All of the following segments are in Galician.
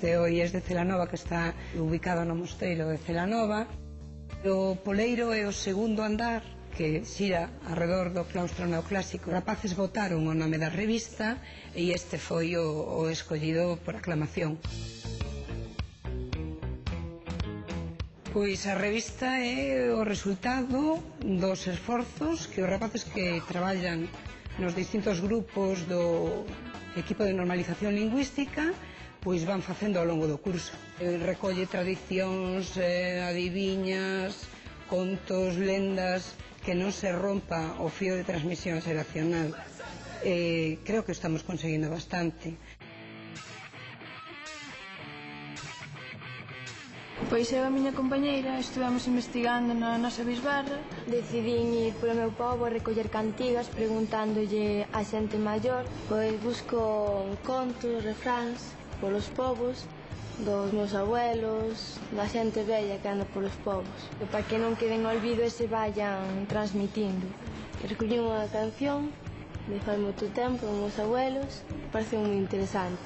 Este é o IES de Celanova, que está ubicado no mosteiro de Celanova. O poleiro é o segundo andar que xira alrededor do claustro neoclásico. Os rapaces votaron o nome da revista e este foi o escollido por aclamación. Pois a revista é o resultado dos esforzos que os rapaces que traballan nos distintos grupos do equipo de normalización lingüística pois van facendo ao longo do curso. Recolle tradicións, adiviñas, contos, lendas, que non se rompa o fío de transmisión xeracional. Creo que estamos conseguindo bastante. Pois eu e a miña compañeira estivemos investigando na nosa bisbarra. Decidín ir polo meu pobo a recoller cantigas preguntándolle a xente maior. Pois busco contos, refráns polos povos dos meus abuelos, da xente bella que anda polos povos, para que non queden no olvido e se vayan transmitindo. Recollí unha canción de fai moito tempo dos meus abuelos, parece moi interesante.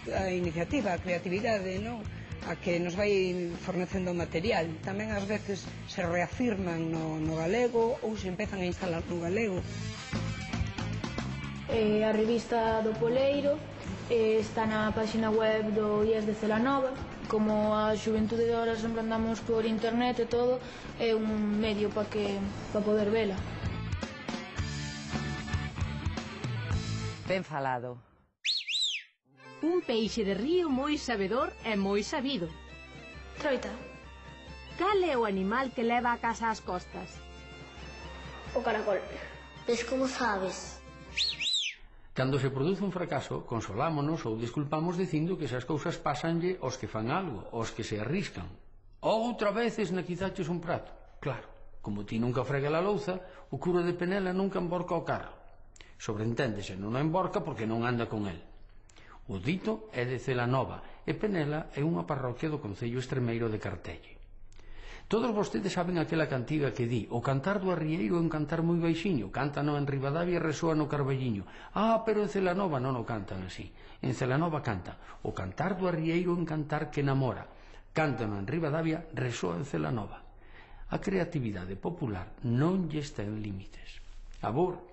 A iniciativa, a creatividade, non? A que nos vai fornecendo material. Tamén ás veces se reafirman no galego ou se empezan a instalar no galego. A revista do Poleiro está na página web do IES de Celanova. Como a xuventude de ahora sempre andamos por internet e todo, é un medio para poder vela. Ben falado. Un peixe de río moi sabedor e moi sabido. Troita. Cal é o animal que leva a casa ás costas? O caracol. Ves como sabes? Cando se produce un fracaso, consolámonos ou disculpamos dicindo que esas cousas pásanlle aos que fan algo, aos que se arriscan. Outra vez esnaquizaches un prato. Claro, como ti nunca frega a louza, o curo de Penela nunca emborca o carro. Sobreenténdese, non o emborca porque non anda con el. O dito é de Celanova e Penela é unha parroquia do concello extremeiro de Cartelle. Todos vostedes saben aquela cantiga que di: o cantar do arrieiro é un cantar moi baixiño, cántano en Ribadavia e resoa no Carballiño. Pero en Celanova non o cantan así. En Celanova canta: o cantar do arrieiro é un cantar que namora, cántano en Ribadavia, resoa en Celanova. A creatividade popular non lle ten límites. Abur.